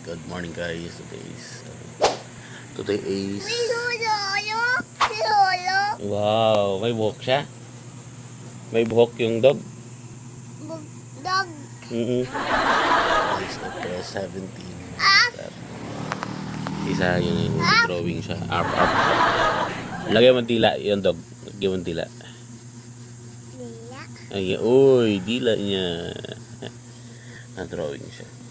Good morning guys. Today is wow, may buhok siya. May buhok yung dog. Dog. Today is April 17. Isa yun yung drawing siya. Arp. Lagyan mo dila yung dog. Lagyan mo dila. Dila. Ay, uy, dila niya. Na drawing siya.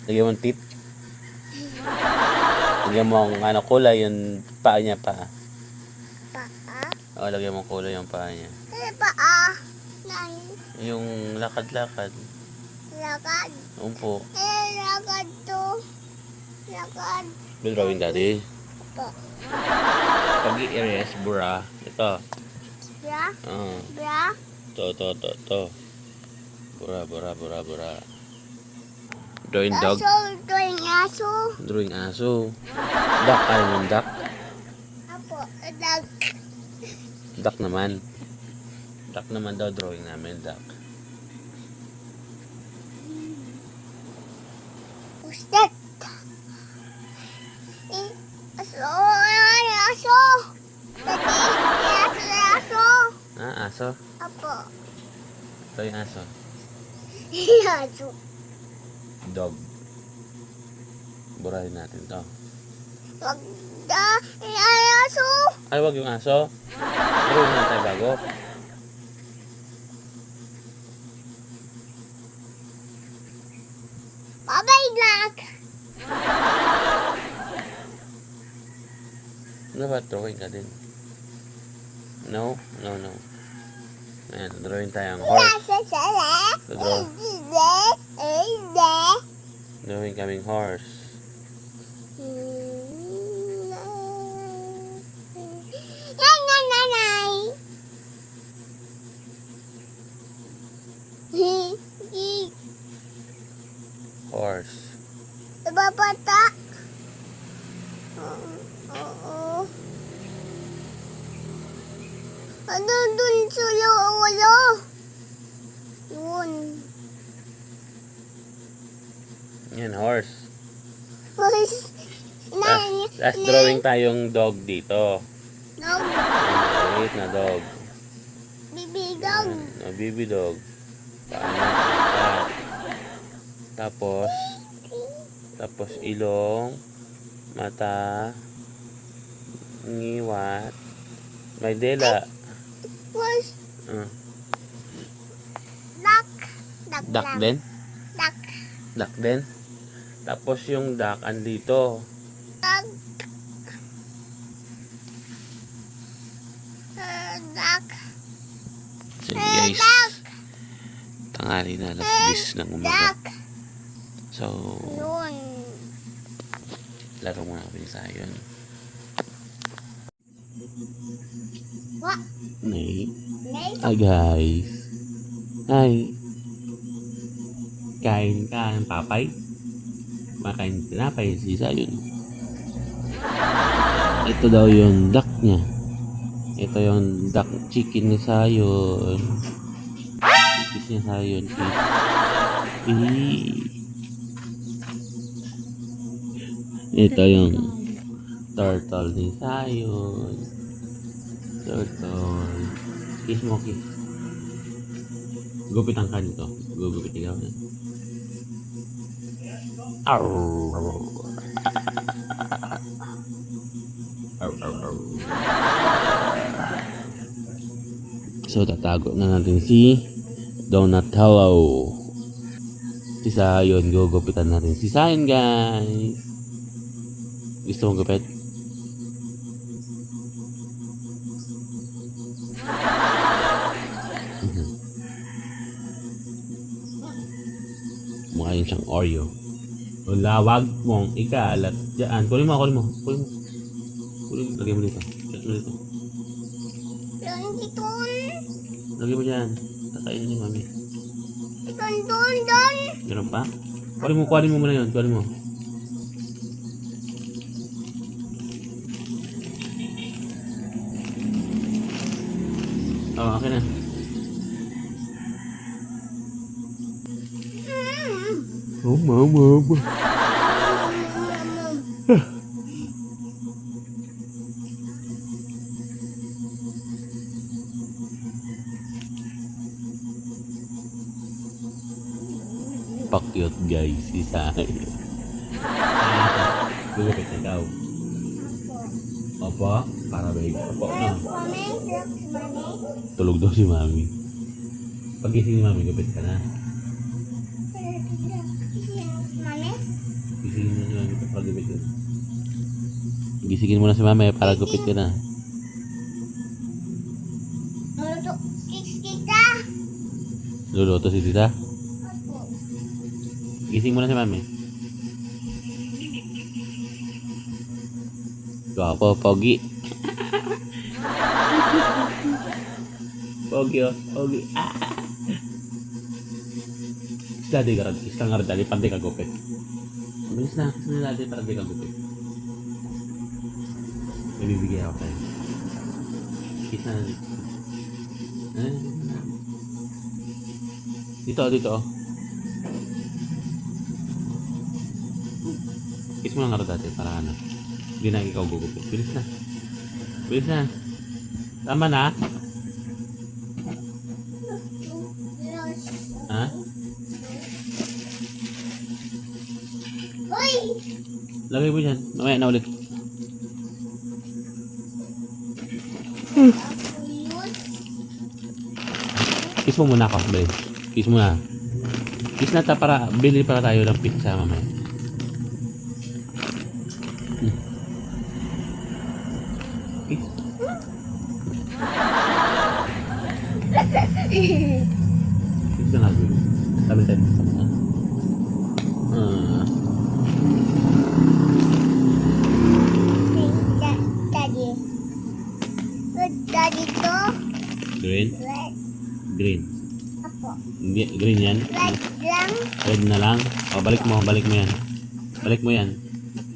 Lagyan mo tip. Lagyan mo ang kulay yung paa niya pa. Paa? O, lagyan mo kulay yung paa niya. Paa? Nang Yung lakad-lakad. lakad? Umpo. Lakad to. Lakad. May drawing daddy. Po. Pag i-erase, bura. Ito. Bra? Bra? To. Bura. Drawing dog. Aso. Drawing aso. Drawing aso. Duck. Ayaw mong duck. Apo. Dog. Duck naman. Duck naman daw drawing namin. Duck. Who's that? Aso. Aso. Daddy. Aso. Ah, aso. Apo. Ito yung aso. Aso. Dog. Burahin natin to. Wag da. Aso. Ay, wag yung aso. Drawing na tayo bago. Bye-bye, Black. Ano ba? Drawing ka din. No. Ayan, drawing tayo ang horse. Drawing kaming horse. Horse. Babata. Oo. Ano dun sa ulo? Yun. Yan, horse. Nani? Last drawing tayong dog dito. Dog. Maliit na dog. Bibi dog. Baby dog. Paano? Tapos ilong, mata, ngiwat, may dila. Was duck. Duck din? Duck. Duck din? Tapos yung duck andito. Duck. Duck. So guys, Duck. tanghali na, alas 10 ng umaga. Duck. So, Yun. laro muna kami sa yun. What? Nay. Nay? Hi guys. Hi. Kain ka ng papay? Makain ng tinapay si Sayon. Ito daw yung duck niya. Ito yung duck chicken ni Sayon. Kiss niya Sayon. Ito yung turtle ni Sayon. Turtle. Kiss mo, kiss. Gupitan ka nito. Gugupit ikaw na. So, tatago na natin si Donatello. Si Sayon, gugupitan natin si Sayon, guys. Gusto mong gupit? Mukha yun siyang Oreo. Wala, wag mong ikalat dyan. Kunin mo. Lagay mo dito. Yung iton. Lagay mo dyan. Kakainin ni mami. Iton doon. Ganun pa? Kunin mo muna yun. Kunin mo. Oh, okay na. Oh, mama. Pakyot guys, isa. Gugupit ikaw. Opo, para ba opo na. Mami, mami. Tulog daw si mami. Pagising ni mami, gupit ka na. Mami? Gisingin mo na si mami para gupit ka na. Gisingin mo na si mami para gupit ka na. Maluto. Kita. Luluto si tita. Opo. Gising mo na si mami. Gwapo, pogi. Pogi oh, pogi. Dadi ka rin, isang nga rin dali, pandi ka gupit. Bilis na, kiss na dadi para di ka gupit. Ibibigay ako tayo. Kiss na dadi. Dito oh. Kiss mo lang nga rin dadi para ano. Hindi na ikaw gugupit. Bilis na. Bilis na. Tama na. Ha? Hoy! Lagay mo dyan. Mamaya na ulit. Kiss mo muna ako, babe. Kiss mo na. Kiss na ta para bili para tayo ng pizza mamaya. Kiss. Kiss na nga, babe. Sabi tayo sa mga. Daddy. Daddy to. Green? Red. Green. Apo. Hindi, green yan. Red lang. Red na lang. O, balik mo yan. Balik mo yan.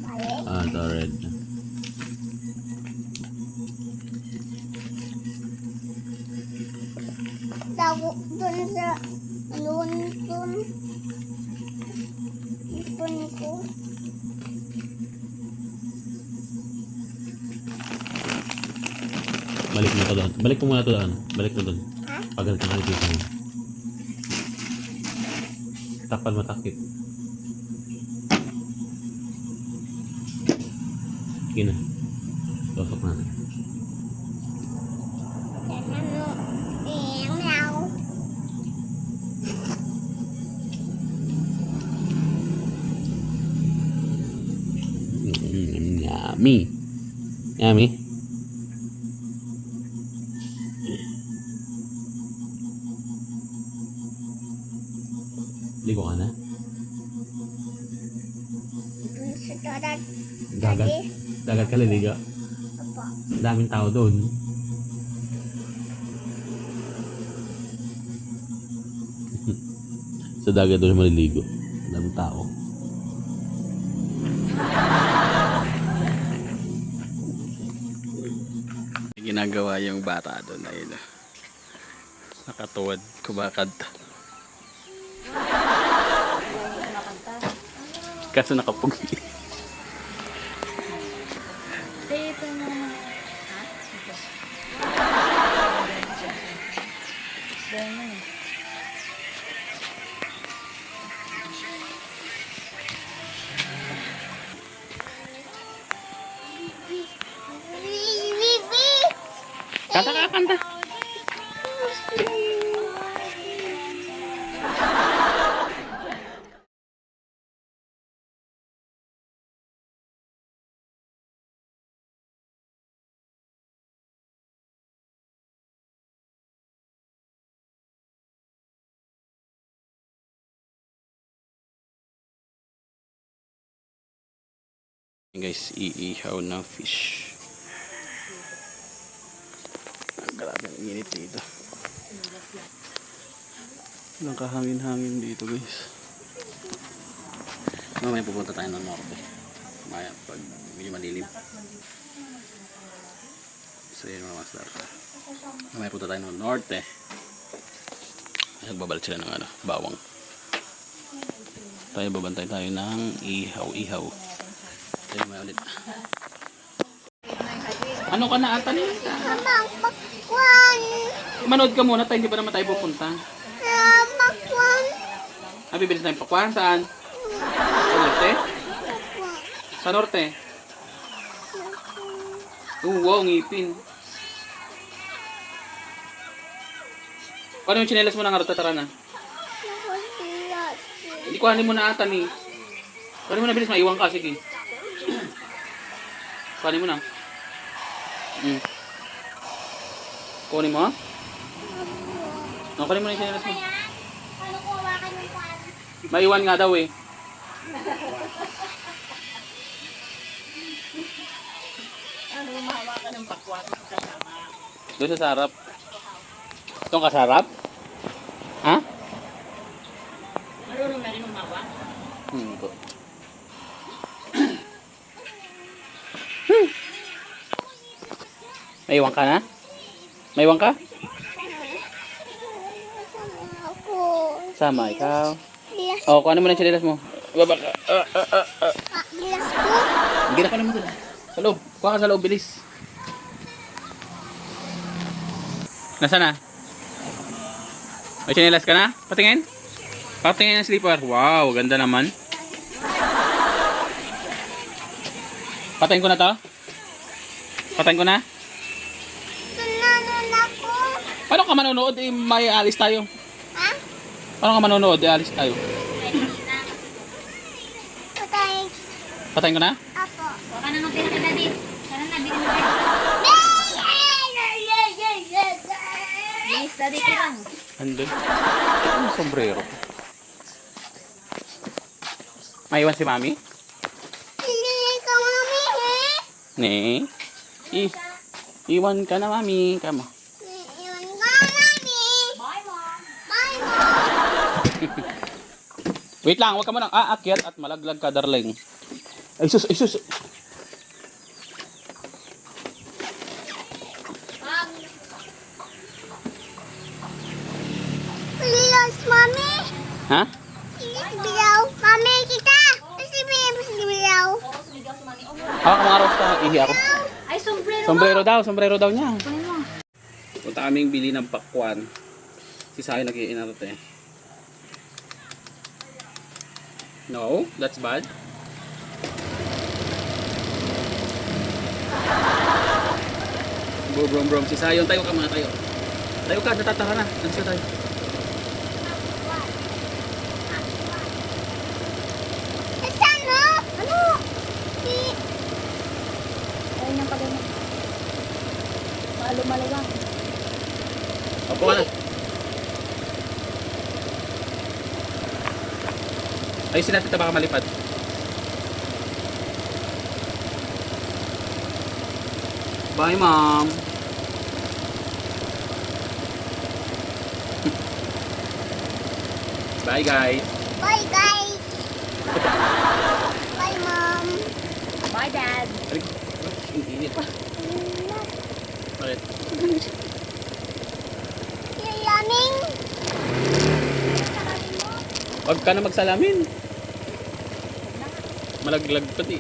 Balik. Ah, ito red. Tago dun sa alun dun. Ipon ko. Balik mo to doon. Balik mo muna to doon. Balik mo doon. Ha? Pagalit na kayo mo. Takpan mo takip. Sige na. Tosok na. Ano? Meow. Yummy. Yummy. Ligo ka na? Dun sa dagat. Dagat. Dagat ka liligo. Apo. Daming tao doon. Sa dagat doon maliligo. Daming tao. Ginagawa yung bata doon na yun. Nakatuwad, kumakad. Kaso nakapugi. Dito na. Kanta ka, kanta. Guys, iihaw ng fish. Grabe ang init dito. Walang kahangin-hangin dito guys. Mamaya pupunta tayo ng norte. Mamaya pag medyo malilim. So yun mga master. Mamaya punta tayo ng norte. Nagbabalik sila ng bawang. tayo, babantay tayo ng ihaw. Tayo may ulit. Ano ka na ata niya? Mamang pakwan. Manood ka muna tayo, hindi pa naman tayo pupunta. Pakwan. Bibilis tayong pakwan, saan? Sa norte? Sa norte? Wow, ngipin. Paano yung chinelas mo na nga, tara na. Hindi kuhanin mo na ata ni. Kuhanin mo na, bilis, maiwan ka, sige. Kuhanin mo na. Kuhanin mo, ha? Kuhanin mo na yung chinelas mo. Ano ko hawakan yung kwan? Maiwan nga daw eh. Ano mahawakan ng pakwan kasama? Doon sa sarap. Itong kasarap? Ha? Marunong na rin umawak? Ito. Maiwan ka na? Maiwan ka? Ako. Sama ikaw. Bilas. Oh, kuha mo na yung chinelas mo. Baba ka. Bilas ko. Hindi na ka naman doon. Sa loob. Kuha ka sa loob, bilis. Nasaan na? May chinelas ka na? Patingin? Patingin ng slipper. Wow, ganda naman. Patayin ko na to? Patayin ko na? Tunanon ako. Paano ka manonood? Eh, may alis tayo. Ha? Paano ka manonood? Eh, alis tayo. Patay. Patayin ko na? Apo. Huwag ka na ng pera kita din. Tara na, bilhin mo tayo. Bilis, daddy ka lang. Andun. Ano sombrero? Maiwan si mami? Hindi ka mami. Nee. Iwan ka na mami. Kama. Iwan ka mami. Bye, mom. Bye mom. Wait lang, huwag ka munang aakyat at malaglag ka, darling. Ay sus, ay sus. Bilas mami. Ha? Bilas bilaw. Mami kita. Kasi bilaw. Oo, sumigaw si mami. Oh, Hawak ka mga rosta, ihi ako. ay, sombrero. Sombrero daw niya. Kunin mo. Punta kaming bili ng pakwan. Si Sayo nag-iinarte. No, that's bad. Brom. Si Sayo, tayo ka muna tayo. Tayo ka, natataka na. Nandiyo tayo. Saan mo? Ano? Ayun yung pagano. Malumalagang. Opo ka na. Ayusin natin ito baka malipad. Bye, mom. Bye, guys. Bye guys. Bye mom. Bye, dad. Ay, ang init. Bakit? Silaming. Huwag ka na magsalamin. Malaglag pati.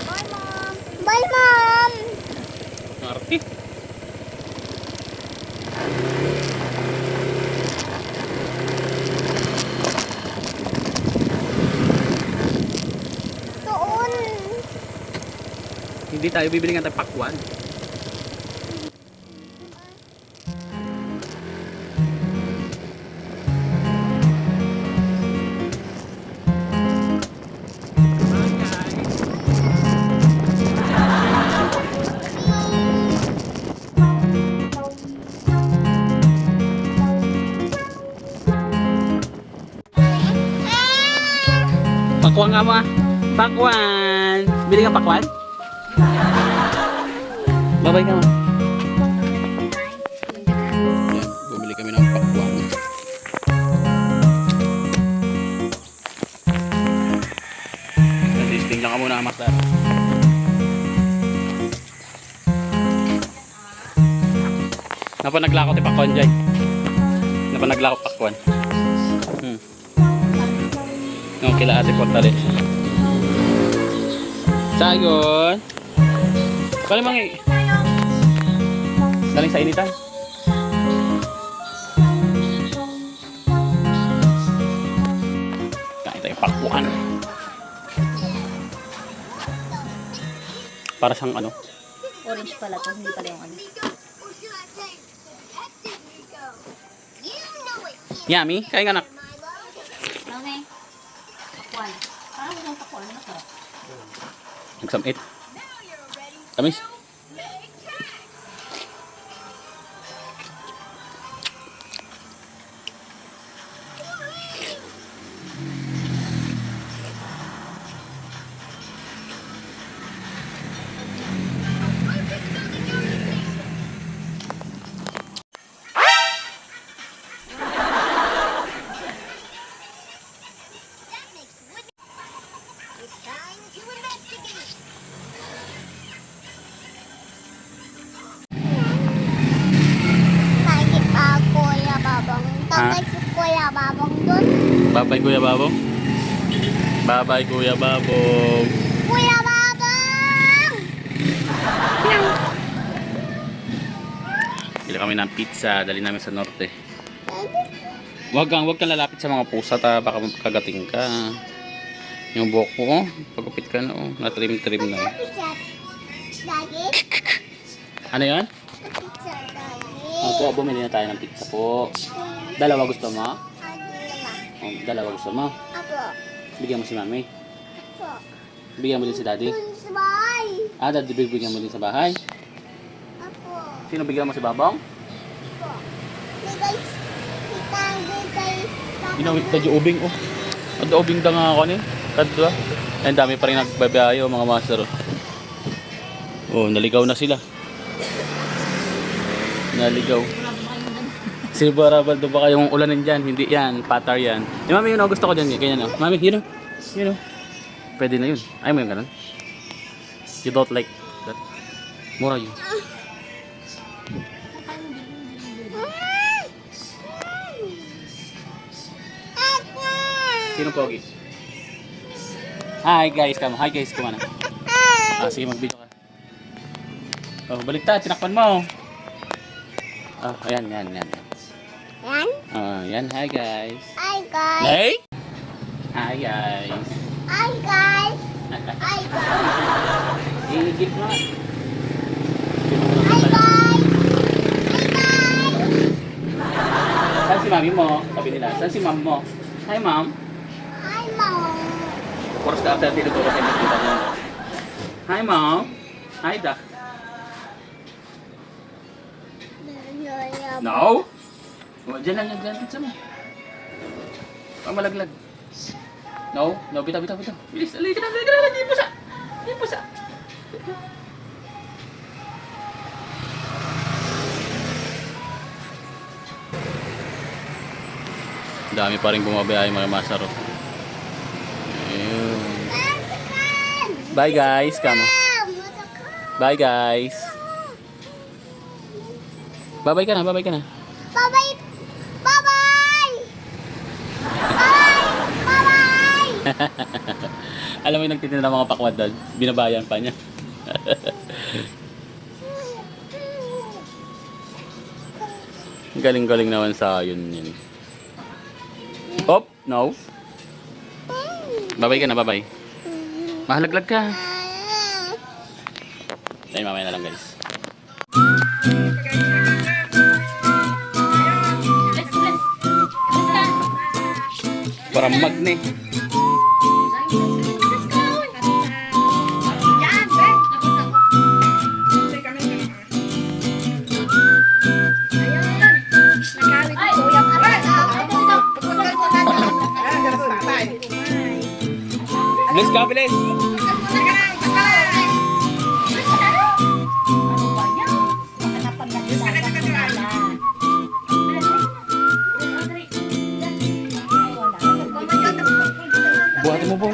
Bye mom. Bye mom. Arte. Doon. Hindi tayo bibili ng pakwan. Pakwan nga mo ah. Pakwan. Bili ka pakwan? Babay ka mo. Yan, bumili kami ng pakwan. Nasisting lang ka muna, Master. Napanaglako ti pakwan dyan. Napanaglako pakwan. Nung kila ate portale. Sayon. Kali mangi. Galing sa initan. Kain tayo pakwan. Para siyang ano? Orange pala to, hindi pala yung ano. Yummy. Kain ka, anak. Mami, pakwan. Parang walang pakwan. Ano masarap? Nagsamit. Tamis. Lagi pa Kuya Babang. Tatay si Kuya Babang doon. Bye-bye, Kuya Babong. Bye-bye, Kuya Babong. Kuya Babang! Bili kami ng pizza. Dali namin sa norte. Wag kang lalapit sa mga pusa ta. Baka kagating ka. Yung buhok mo, oh. Pagupit ka na, oh. Natrim-trim na. Lagi? Ano yan? Pizza lagi. Opo, bumili na tayo ng pizza po. Dalawa gusto mo? Ano Oh, dalawa gusto mo? Apo. Bigyan mo si mami. Apo. Bigyan mo din si daddy. Dun sa bahay. Ah, daddy, bigyan mo din sa bahay. Apo. Sino bigyan mo si Babong? Apo. Hey guys. Kita guys. Inawit na di ubing, oh. Ang ubing da nga ako ni. Kadwa. Ang dami pa rin nagbabayo, mga master. Oh, naligaw na sila. Naligaw. Silverable do ba kayong ulanin dyan? Hindi yan, patar yan. Mami, yun, gusto ko dyan. Ganyan, oh. Mami, yun, yun, pwede na yun. Ayaw mo yung ganun? You don't like that? Mura yun. Sino pogi? Hi guys, come. Hi guys, kumana. Sige, mag-video ka. Oh, balik ta, tinakpan mo. Ah, ayan. Yan? Yan, hi guys. Hi guys. Hey! Hi guys. Hi guys. Hi guys. Iigip mo. Hi guys. Saan si mami mo? Sabi nila, saan si mom mo? Hi mom. Hi mom. Oras ka after tinuturo sa inyo mo. Hi mom. Hi Dak. No? Oh, dyan lang yung pizza mo. Malaglag. No? No, bitaw. Bilis, alay ka na. Hindi po sa. Dami pa rin bumabiyahe mga masaro. Ayun. Bye guys, kamo. Bye guys. Bye-bye ka na. Bye bye. Bye bye. Alam mo yung nagtitinda ng mga pakwad doon, binabayan pa niya. Galing-galing naman sa yun. Op, no. Bye-bye ka na, bye-bye. Mahalaglag ka. Ayun, mamaya na lang guys. Parang magne. Bilis ka, bilis! Buhatin mo po.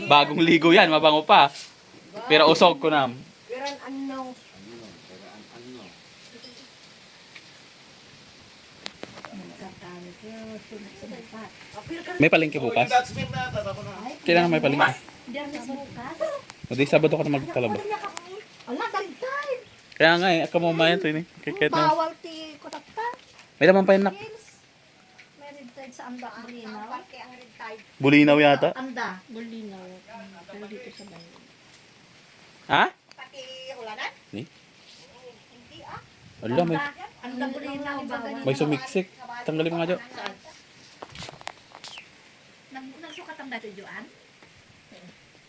Bagong ligo yan, mabango pa. Pero usog ko na. May palengke bukas? Kailangan may palengke. O di Sabado ko na magpalabas. Ala, dagdag. Kaya nga eh, kamamayan to yun eh. Kikit na. Bawal ti kotakta. May laman pa yun nak. May red tide sa anda. Bulinaw. Parke ang red tide. Bulinaw yata. Anda. Bulinaw. Pero dito sa bayo. Ha? Pati ulanan? Ni? Hindi ah. Ala, may, Anda bulinaw. may sumiksik. Tanggalin mo nga dyan. Nagsukat ang dati, Joan?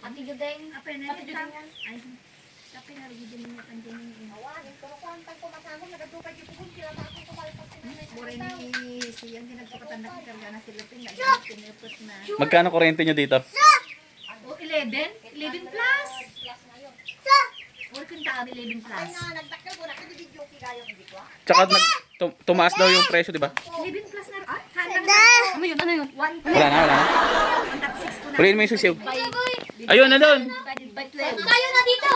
Ati gudeng. Apa na rin yan? Ay, tapi na rin din mo ang din. Awan, pero kung tang kumasama nagadupay di pugol sila sa akong kumalpas. Bore ni siyang ginagsukatan na karga na sila pinag pinipot na. Magkano kuryente nyo dito? O 11? 11 plus? Or kung taan 11 plus? Nagtakal ko na kasi video kigayong dito ah. Tsaka tumaas daw yung presyo, di ba? 11 plus na rin. Ah, handa. Ano yun? Ano yun? 1 Wala na, wala na. 1.6 ko na. Ulihin mo yung susiw. Ayun na doon. Divided by 12. Tayo na dito.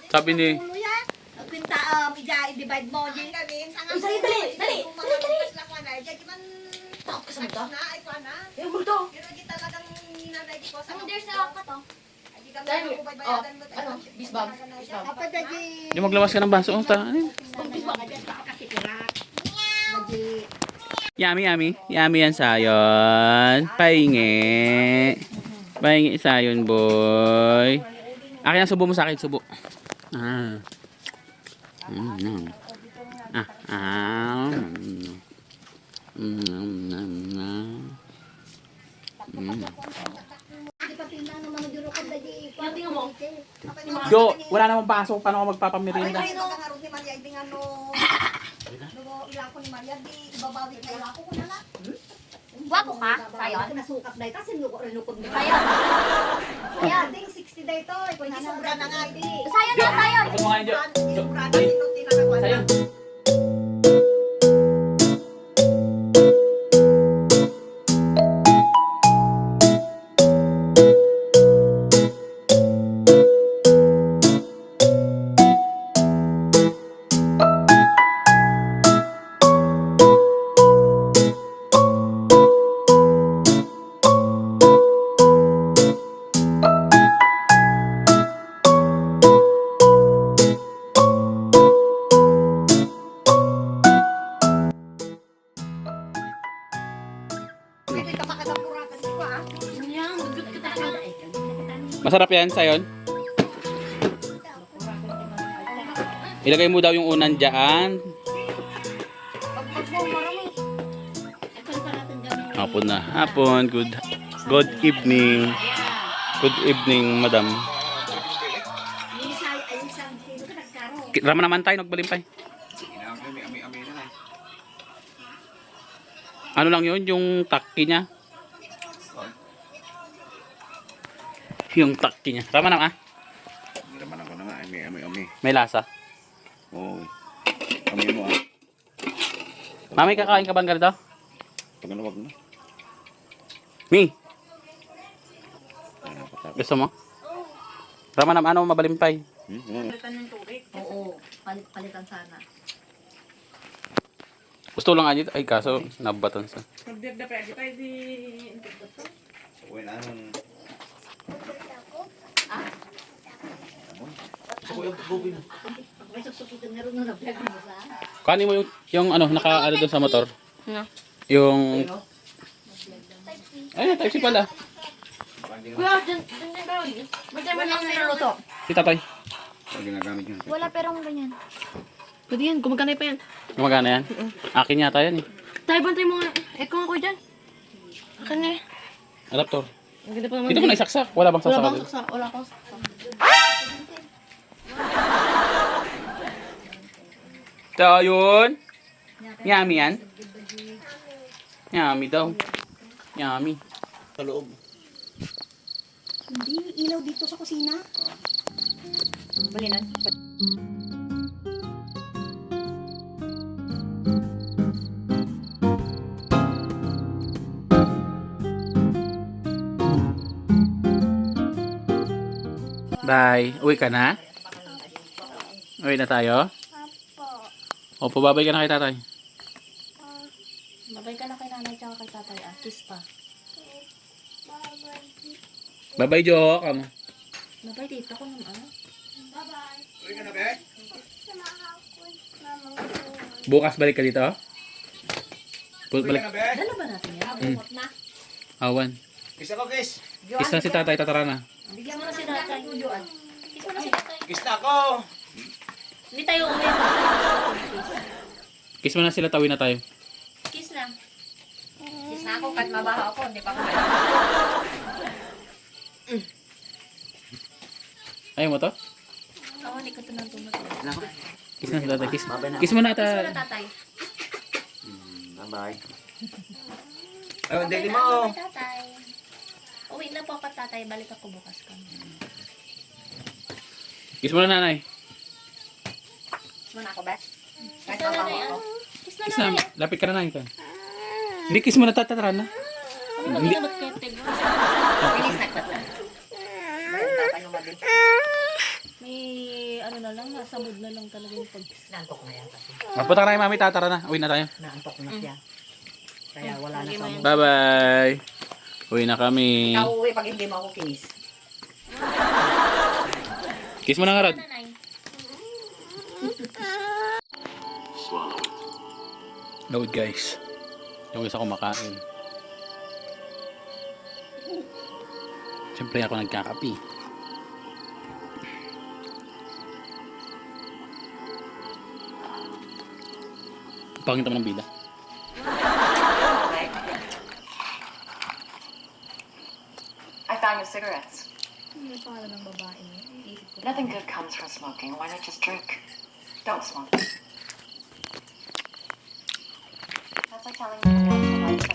Sabi ni, Kwenta, i-divide mo. Dali, Dali. Tapos na ay ko na. Yung bulto. Pero di talagang ninanay ko sa. There's na ako to. Di kami nagbabayadan mo tayo. Bisbag. Apa dagi? yung maglawas ka ng baso. Ano ta? Ano yun? Kasi kirat. Yummy, yummy. Yummy yan sayon. Pahingi. Pahingi sayon, boy. Akin ang subo mo sa akin, subo. Ah. Ah. Ah. Di pa tingnan naman ang duro ko dagi. Yung tingnan mo. Jo, wala namang pasok. Paano ka magpapamirinda? Ay, nakaroon ni Maria ibing ano. Lugo ilang ko ni Maria di ibabawi kay ako ko na lang. Guwapo ka? Sayon? Nasukap dai ta sin lugo renukod ni Sayon. Kaya ding 60 dai to, kung hindi sobra na nga di. Sayon na, sayon. Kapag mga Jo. Jo. Sobra na sinong tinanawan. Sayon. Pwede ka makadapurakan di ko ah. Yan, gugut ka talaga. Masarap yan, sayon. Ilagay mo daw yung unan dyan. Hapon na. Hapon. Good evening. Good evening, madam. Rama naman tayo, nagbalimpay. Ano lang yun, yung takki niya. Yung takki niya. Rama naman ah. Naman ako na nga, ami. May lasa. Oo. Ami mo ah. Mami, kakain ka bang ganito? Pag ano, wag na. Mi, Ano, patapos. gusto mo? Rama naman, ano mabalimpay? Oo, palitan sana. Gusto lang aja. Ay, kaso nabatan sa. Uy, na anong... May susukitan nga rin na vlog mo sa. Kanin mo yung ano, naka ano doon sa motor. Yung... Ay, type C pala. Kuya, dyan kayo. Ba't naman lang niluluto? Si tatay. Pag ginagamit nyo. Wala perong ganyan. Pwede yan, gumagana pa yan. Gumagana yan? Akin yata yan eh. Tayo, bantay mo nga. Kung ako dyan. Akin eh. Adaptor. Ang ganda pa naman. Dito mo na isaksak. Wala bang Wala sasaksak? bang saksa? Wala akong saksa. So, yun. Yummy yan. Yummy daw. Yummy. Sa loob. Hindi, ilaw dito sa kusina. Balinan. Bye. Uwi ka na? Uwi na tayo? Opo, babay ka na kay tatay. Babay ka na kay nanay tsaka kay tatay. Kiss pa. Babay, Jo. Kamo. Babay dito ko naman. Uwi ka na, be? Bukas balik ka dito? Uwi Balik. ka na, be? Dala ba natin yan? Bukot na. Awan. Kiss ako, kiss. Kiss na si tatay, tatara na. Bigyan mo na si tatay. Kiss mo na si tatay. Kiss na ako. Hindi tayo uwi. Kiss mo na sila, tawin na tayo. Kiss na. Kiss na ako kahit mabaho ako. Hindi pa ako. Ayaw mo to? Oo, hindi ko ito nang tumatay. Kiss na si tatay. Kiss mo na, Kiss mo na tatay. tatay. Bye-bye. Ay, hindi Babay mo. na, babay, tatay. Uwi na po ka tatay. Balik ako bukas ka. Kiss mo na, nanay. Kiss mo na ako, Beth. Kahit Kiss na mabaho nanay. ako. Kiss na Kiss na, nanay. lapit ka na, nanay. Hindi, kiss mo na, tatara na. Ano ba magkete mo? Bilis na ka. Dahil tatay lumabit. May ano na lang, nasa mood na lang talaga yung pag... Naantok na yan kasi. Magpunta ka na, mami, tatara na. Uwi na tayo. Naantok na siya. Kaya wala na Lagi mo sa yan. Bye-bye. Uwi na kami. Ikaw uwi pag hindi mo ako kinis. Kiss mo na nga, Rod. Nanay. Load, guys. Yung isa kumakain. Siyempre ako nagkakapi. Pangit naman ng bida. I found your cigarettes. Ano yung pangalan ng babae mo? Isip ko. Nothing good comes from smoking. Why not just drink? Don't smoke. That's like telling me to watch the lights